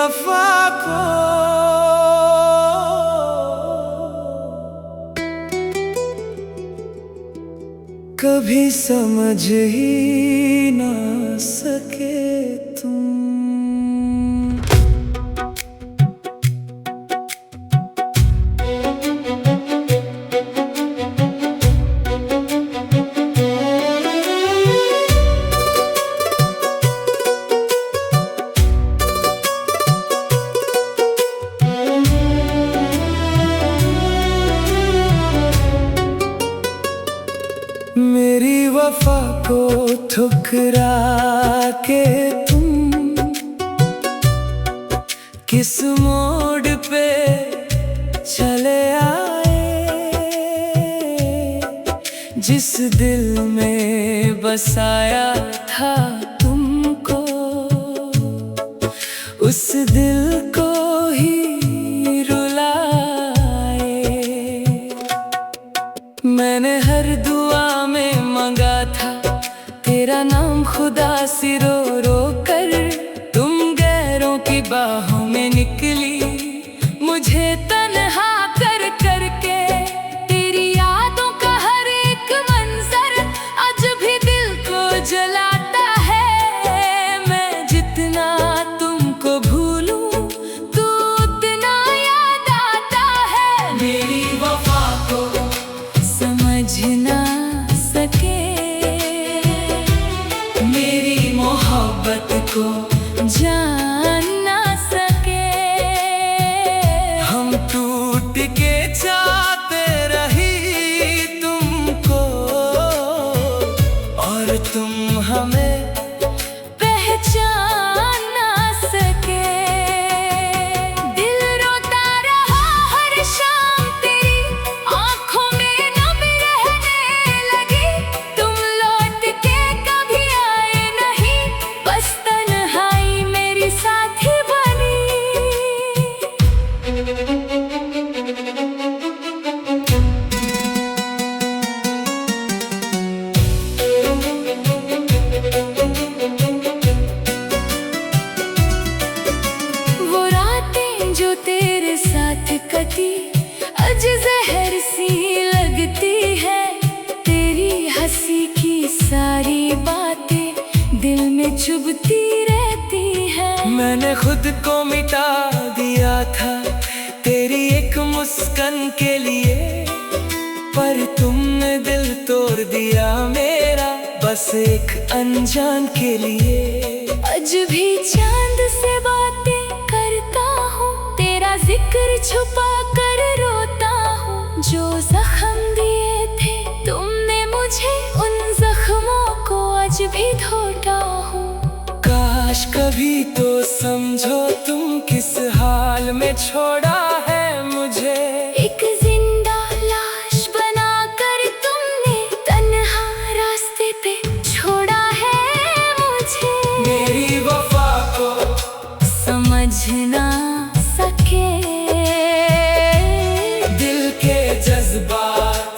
वफा को कभी समझ ही ना सके तुम। मेरी वफा को ठुकरा के तुम किस मोड़ पे चले आए, जिस दिल में बसाया था तुमको, उस दिल को ही रुलाए। मैंने हर दुआ में मांगा था तेरा नाम खुदा से, रो रो कर तुम गैरों की बाहों में निकली। मुझे तन्हा कर कर के तेरी यादों का हर एक मंजर आज भी दिल को जलाता है। मैं जितना तुमको भूलूं तू उतना याद आता है। मेरी वफा को समझ ना सके, मेरी मोहब्बत को जान ना सके। हम टूट के चाहते रही तुमको और तुम हमें पहचान ना सके। दिल रोता रहा हर शाम तेरी आंखों में नम रहने लगी। तुम लौट के कभी आए नहीं, बस तन्हाई मेरी साथी बनी। वो रातें जो तेरे साथ कटी आज जहर सी लगती है। तेरी हंसी की सारी बातें दिल में चुभती रहती है। मैंने खुद को मिटा दिया था तेरी एक मुस्कान के लिए, पर तुमने दिल तोड़ दिया मेरा बस एक अनजान के लिए। आज भी चांद से बातें करता हूँ, तेरा जिक्र छुपा कर रोता हूँ। जो जख्म दिए थे तुमने मुझे, उन जख्मों को आज भी धोता हूँ। काश कभी तो समझो तुम किस हाल में छोड़ा है मुझे। एक जिंदा लाश बनाकर तुमने तन्हा रास्ते पे छोड़ा है मुझे। मेरी वफा को समझ ना सके, दिल के जज्बात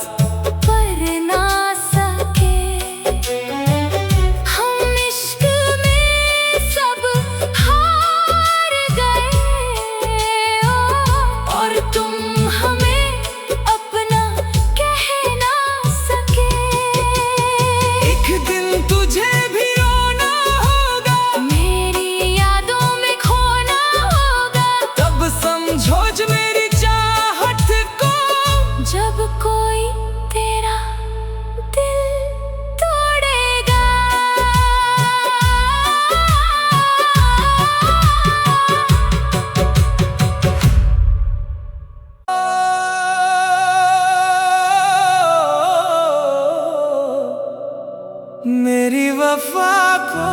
पर ना सके। हम इश्क में सब हार गए और तुम हमें अपना कह ना सके। एक दिन तुझे भी रोना होगा, मेरी यादों में खोना होगा। तब समझो जो मेरी चाहत को, जब कोई तेरा दिल तोड़ेगा। मेरी वफा को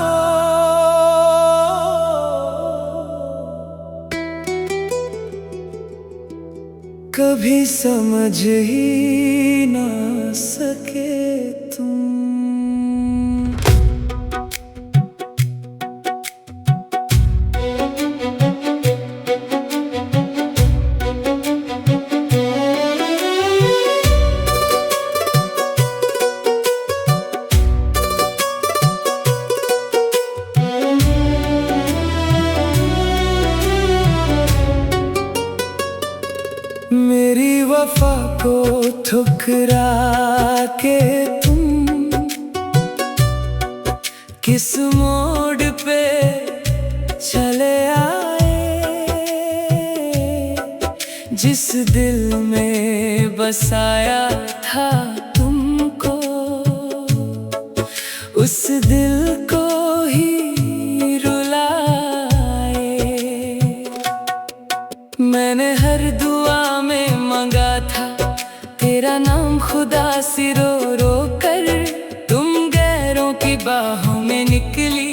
कभी समझ ही ना सके तुम। ठुकरा के तुम किस मोड़ पे चले आए, जिस दिल में बसाया था तुमको, उस दिल को ही रुलाए। मैंने हर दुआ में मांगा था तेरा नाम खुदा सी, रो रो कर तुम गैरों की बाहों में निकली,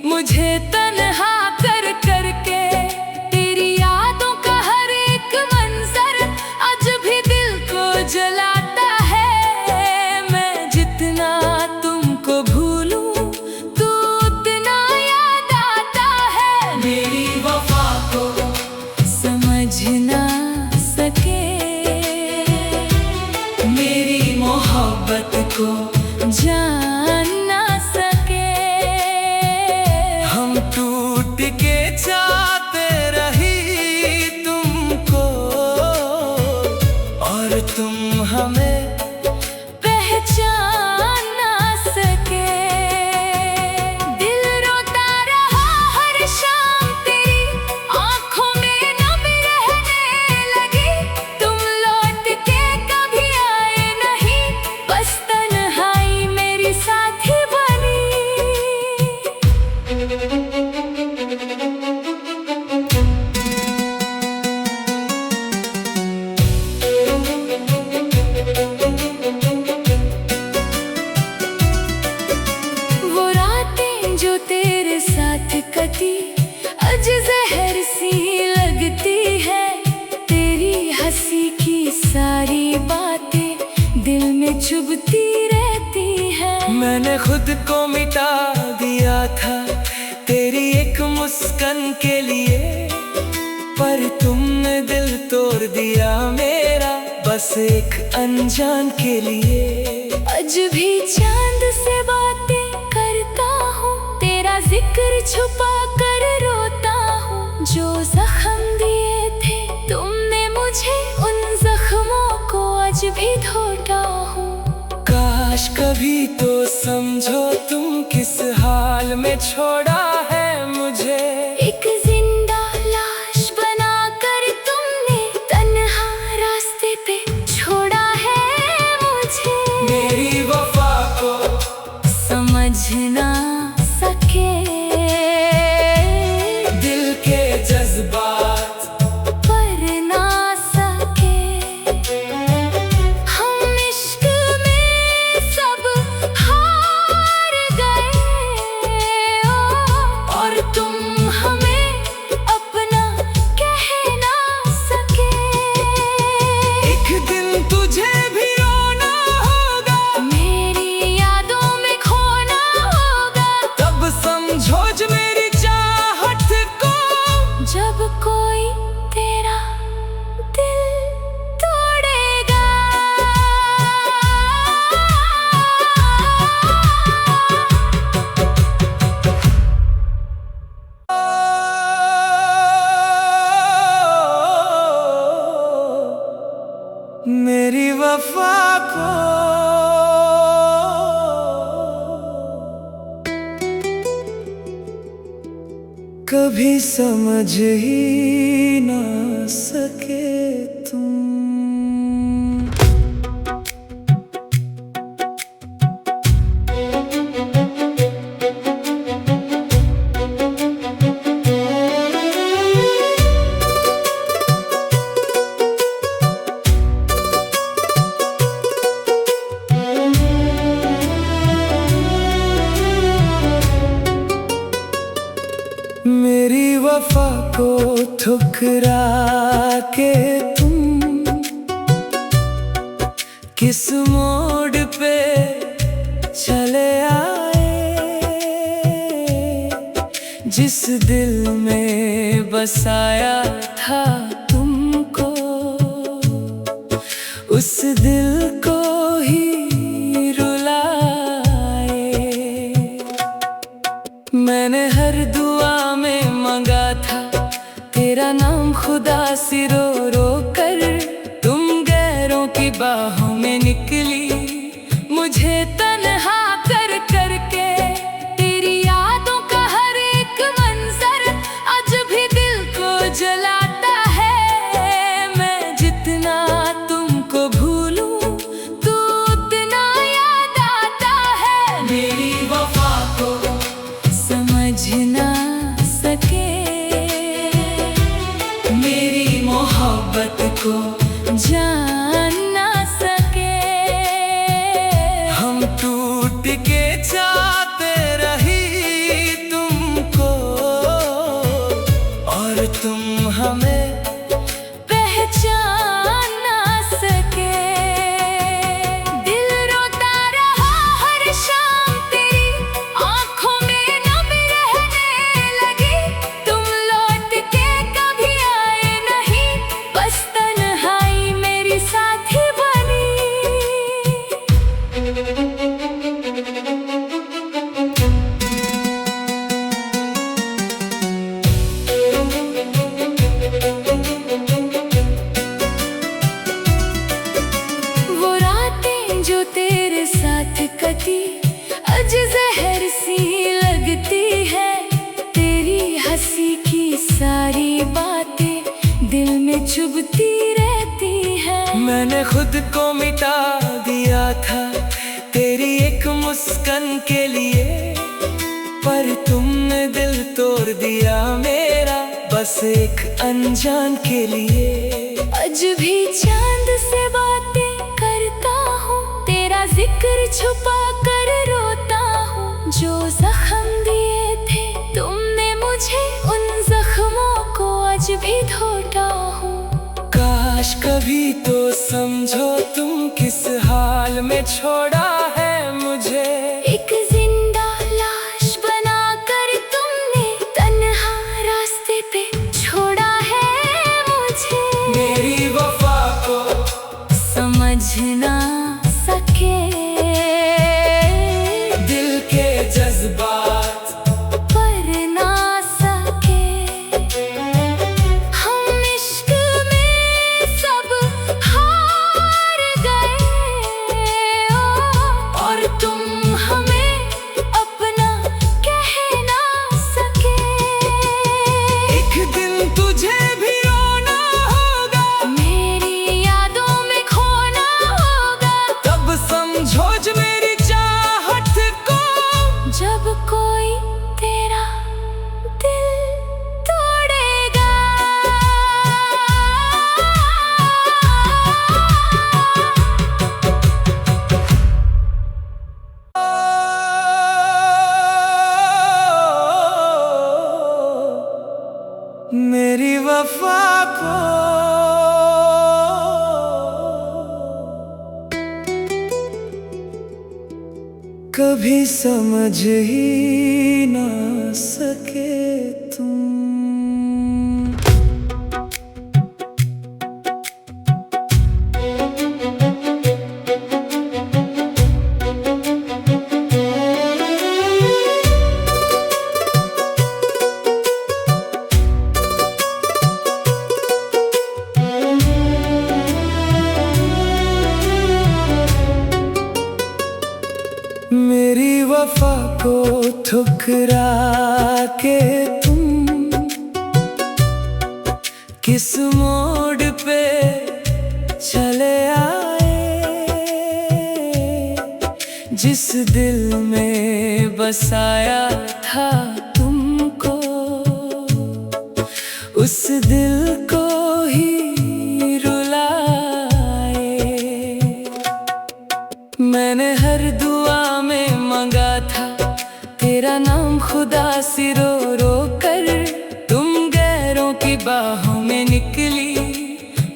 मुझे तन्हा कर कर के। तेरी यादों का हर एक मंजर आज भी दिल को जलाता है। मैं जितना तुमको भूलूं तू उतना याद आता है। मेरी वफा को समझ ना सके, मेरी मोहब्बत को जान ना सके। हम टूट के चाहते रही तुमको, और तुम हमें पहचान ना सके। दिल रोता रहा हर शाम तेरी आंखों में नम रहने लगी। तुम लौट के कभी आए नहीं, बस तन्हाई मेरी साथी बनी। वो रातें जो तेरे साथ कटी आज जहर सी लगती है। तेरी हंसी की सारी बातें दिल में चुभती रहती है। मैंने खुद को मिटा दिया था तेरी एक मुस्कान के लिए, पर तुमने दिल तोड़ दिया मेरा बस एक अनजान के लिए। आज भी चांद से बातें करता हूँ, तेरा जिक्र छुपा कर रोता हूँ। जो जख्म दिए थे तुमने मुझे, उन जख्मों को आज भी धोता हूँ। काश कभी तो समझो तुम किस हाल में छोड़ा है मुझे। एक जिंदा लाश बनाकर तुमने तन्हा रास्ते पे छोड़ा है मुझे। मेरी वफा को समझ ना सके, दिल के जज्बात पर ना सके। हम इश्क में सब हार गए, और तुम हमें अपना कह ना सके। एक दिन तुझे भी रोना होगा, मेरी यादों में खोना होगा। तब समझो जो मेरी चाहत को, जब कोई तेरा दिल तोड़ेगा। मेरी वफा को कभी समझ ही ना सके तुम। मेरी वफा को ठुकरा के तुम किस मोड़ पे चले आए, जिस दिल में बसाया था तुमको, उस दिल को ही रुलाए। मैंने हर दुआ में मांगा था तेरा नाम खुदा सी, रो रो कर तुम गैरों की बाहों में मुझे तन्हा कर करके। तेरी यादों का हर एक मंजर आज भी दिल को जलाता है। मैं जितना तुमको भूलूं तू उतना याद आता है। मेरी वफा को समझ ना सके, मेरी मोहब्बत को जान ना सके। हम टूट के चाहते रही तुमको और तुम हमें पहचान ना सके। दिल रोता रहा हर शाम तेरी आंखों में नम रहने लगी। तुम लौट के कभी आए नहीं, बस तन्हाई मेरी साथी बनी। वो रातें जो तेरे साथ कटी आज जहर सी लगती है। तेरी हंसी की सारी बातें दिल में चुभती रहती है। मैंने खुद को मिटा दिया था तेरी एक मुस्कान के लिए, पर तुमने दिल तोड़ दिया मेरा बस एक अनजान के लिए। आज भी चांद से बातें करता हूँ, तेरा जिक्र छुपा कर रोता हूँ। जो जख्म दिए थे तुमने मुझे, उन जख्मों को आज भी धोता हूँ। काश कभी तो समझो तुम किस हाल में छोड़ा है मुझे। एक जिंदा लाश बनाकर तुमने तन्हा रास्ते पे छोड़ा है मुझे। मेरी वफा को समझ ना सके, दिल के जज्बात पर ना सके। हम इश्क में सब हार गए और तुम हमें अपना कह ना सके। एक दिन तुझे भी रोना होगा, मेरी यादों में खोना होगा। तब समझो जो मेरी चाहत को। जब कोई तेरा दिल तोड़ेगा, मेरी वफा को कभी समझ ही ना सके तुम। मेरी वफा को ठुकरा के तुम किस मोड़ पे चले आए। जिस दिल में बसाया था तुमको, उस दिल को ही रुलाए। मैंने हर दुआ में मांगा था तेरा नाम खुदा से रो रो कर। तुम गैरों की बाहों में निकली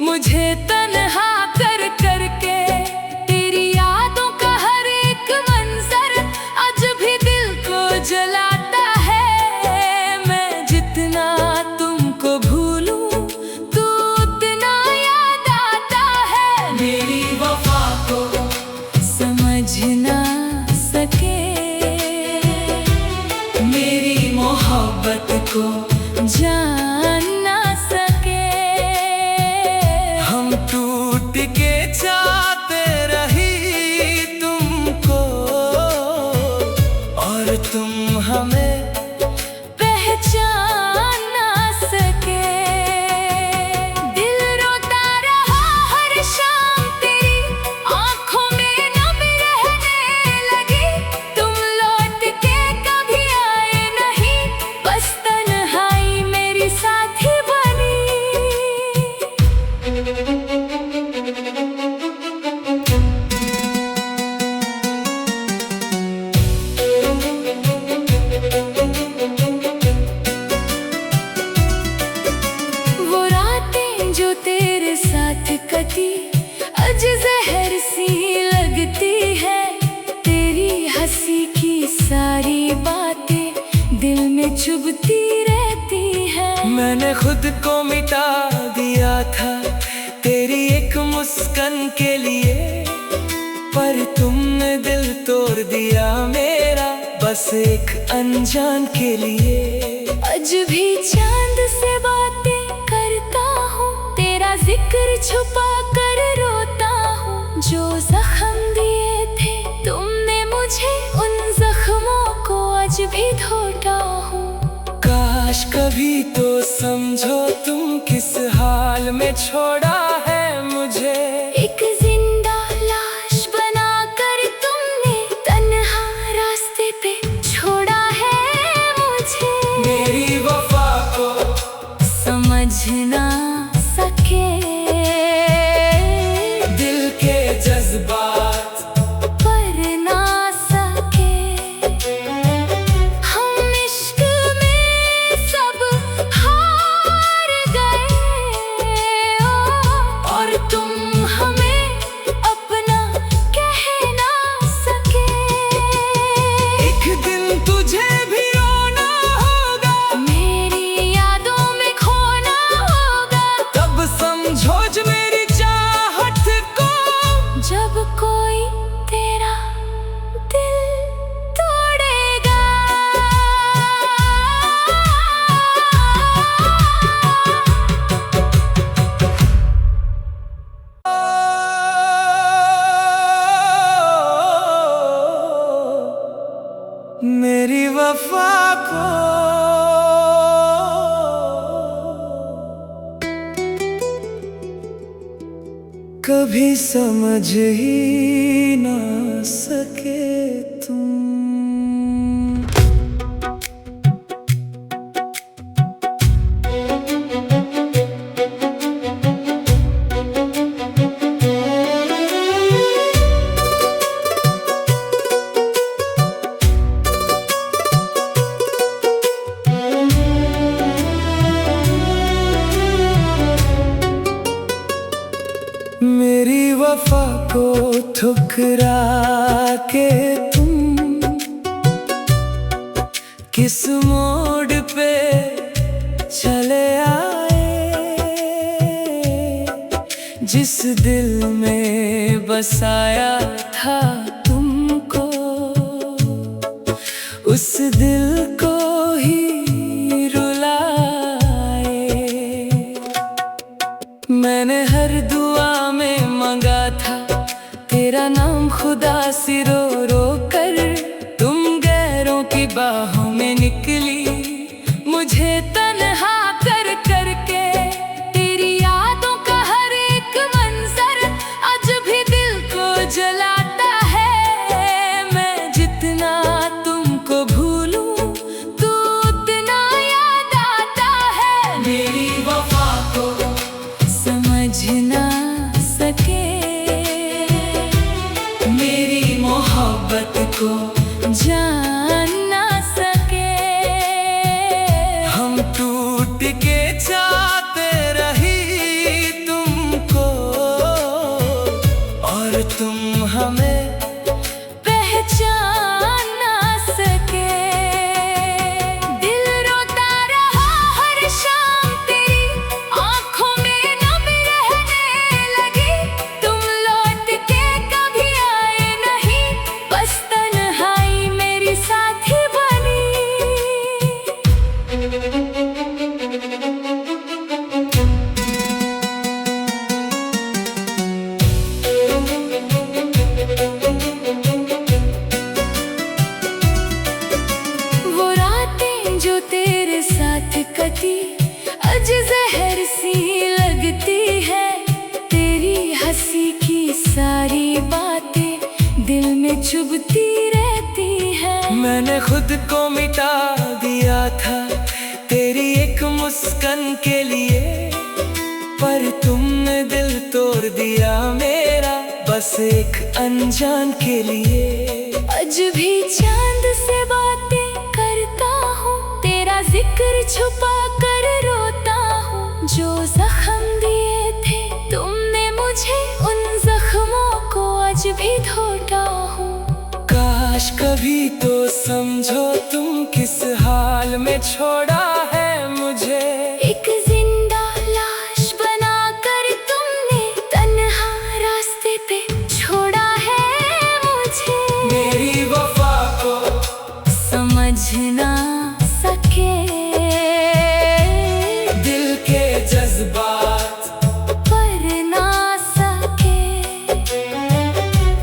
मुझे तन्हा कर करके। तेरी यादों का हर एक मंजर आज भी दिल को जलाता है। मैं जितना तुमको भूलूं तू उतना याद आता है। मेरी वफा को समझ ना सके, मेरी मोहब्बत को जान ना सके। सारी बातें दिल में चुभती रहती है। मैंने खुद को मिटा दिया था तेरी एक मुस्कान के लिए, पर तुमने दिल तोड़ दिया मेरा बस एक अनजान के लिए। आज भी चांद से बातें करता हूँ, तेरा जिक्र छुपा कर रोता हूँ। जो जख्म दिए थे तुमने मुझे, उन जख्मों को आज भी धोता हूँ। काश कभी तो समझो तुम किस हाल में छोड़ा है मुझे। एक जिंदा लाश बनाकर तुमने तन्हा रास्ते पे छोड़ा है मुझे। मेरी वफा को समझ ना सके, दिल के जज्बात पर ना सके। हम इश्क में सब हार गए, और तुम हमें अपना कह ना सके। एक दिन तुझे भी रोना होगा, मेरी यादों में खोना होगा। तब समझो जो मेरी चाहत को। जब कोई तेरा दिल तोड़ेगा, मेरी वफा को कभी समझ ही ना सके तुम। मेरी वफा को ठुकरा के तुम किस मोड़ पे चले आए, जिस दिल में बसाया था तुमको, उस दिल को ही रुलाए। मैंने हर दुआ में मांगा था तेरा नाम खुदा से रो रो कर, तुम गैरों की बाहों में निकली मुझे तन्हा कर करके। तेरी यादों का हर एक मंजर आज भी दिल को जलाता है। मैं जितना तुमको भूलूं तू उतना याद आता है। मेरी वफा को समझ ना सके, मेरी मोहब्बत को जान ना सके। हम टूट के चाहते रही तुमको, और तुम हमें पहचान ना सके। दिल रोता रहा हर शाम तेरी आंखों में नम रहने लगी। तुम लौट के कभी आए नहीं, बस तन्हाई मेरी साथी बनी। वो रातें जो तेरे साथ कटी आज जहर सी लगती है। तेरी हंसी की सारी बातें दिल में चुभती रहती है। मैंने खुद को मिटा दिया था तेरी एक मुस्कान के लिए, पर तुमने दिल तोड़ दिया मेरा बस एक अनजान के लिए। आज भी चांद से बातें करता हूँ, तेरा जिक्र छुपा कर रोता हूँ। जो जख्म दिए थे तुमने मुझे, उन जख्मों को आज भी धोता हूँ। काश कभी तो समझो तुम किस हाल में छोड़ा है मुझे। एक जिंदा लाश बनाकर तुमने तन्हा रास्ते पे छोड़ा है मुझे। मेरी वफा को समझ ना सके, दिल के जज्बात पर ना सके।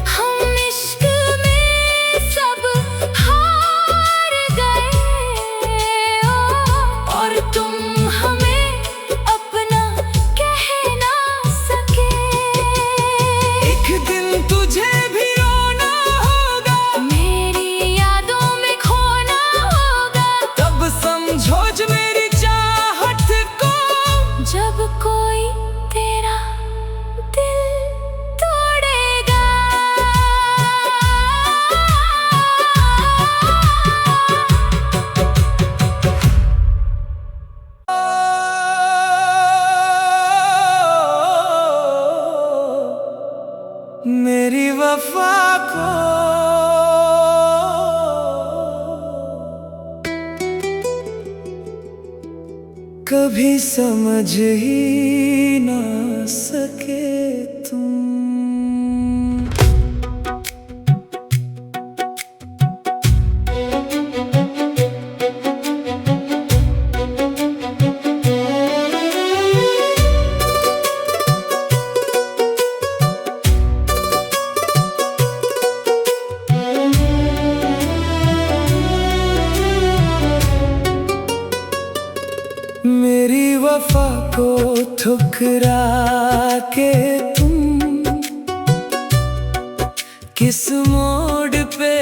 हम इश्क में सब हार गए और तुम हमें अपना कह ना सके। एक दिन तुझे भी रोना होगा, मेरी यादों में खोना होगा। तब समझो जो मेरी चाहत को। जब कोई तेरा दिल तोड़ेगा, मेरी वफा को कभी समझ ही ना सके तुम। मेरी वफा को ठुकरा के तुम किस मोड़ पे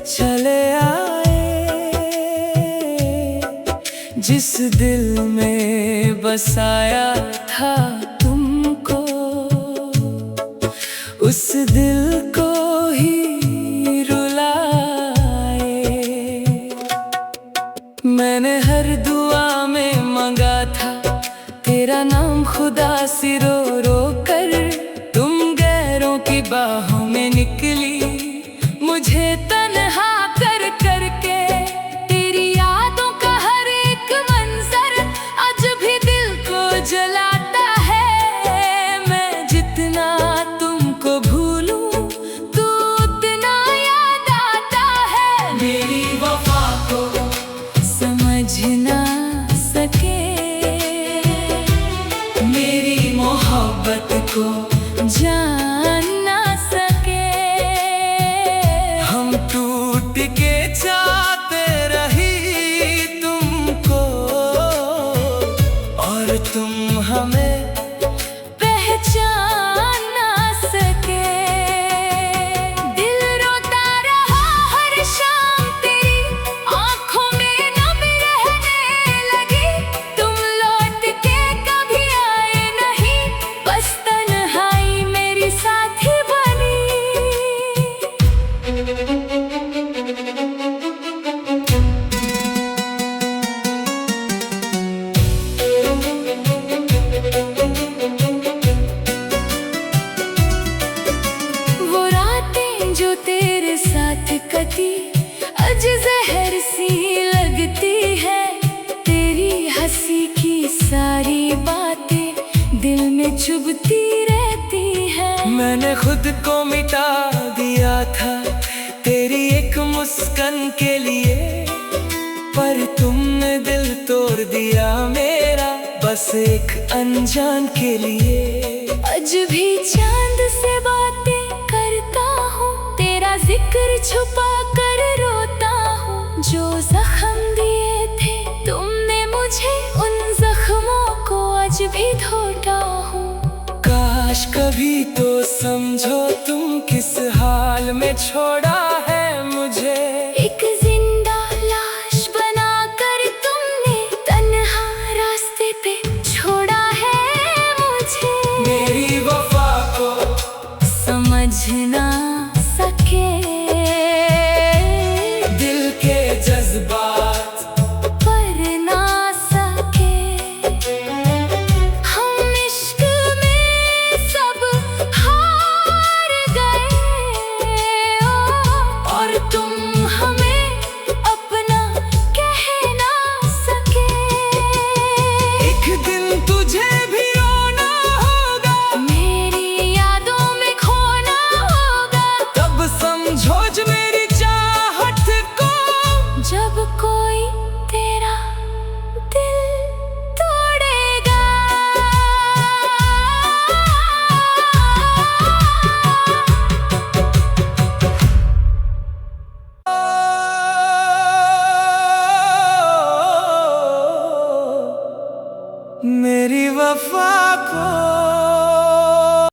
चले आए। जिस दिल में बसाया था तुमको, उस दिल को ही रुलाए। मैंने हर दुआ में मांगा था तेरा नाम खुदा से रो रो कर। तुम गैरों की बाहों में निकली मुझे तन्हा कर कर के। तेरी यादों का हर एक मंजर आज भी दिल को जलाता है। मैं जितना तुमको भूलूं तू उतना याद आता है। मेरी वफा को समझ ना सके, मेरी मोहब्बत को जान ना सके। हम टूट के चाहते रही तुमको, और तुम हमें पहचान ना सके। दिल रोता रहा हर शाम तेरी आँखों में नम रहने लगी। तुम लौट के कभी आए नहीं, बस तन्हाई मेरी साथी बनी। वो रातें जो तेरे साथ कटी आज जहर सी लगती है। तेरी हंसी की सारी बातें दिल में चुभती रहती है। मैंने खुद को मिटा दिया था तेरी एक मुस्कान के लिए, पर तुमने दिल तोड़ दिया मेरा बस एक अनजान के लिए। आज भी चांद से बातें करता हूँ, तेरा जिक्र छुपा कर रोता हूँ। जो जख्म दिए थे तुमने मुझे, उन जख्मों को आज भी धोता हूँ। काश कभी तो समझो तुम किस हाल में छोड़ा है मुझे। एक जिंदा लाश बनाकर तुमने तन्हा रास्ते पे छोड़ा है मुझे। मेरी वफा को समझ ना सके, दिल के जज्बात पर ना सके। हम इश्क में सब हार गए वफा को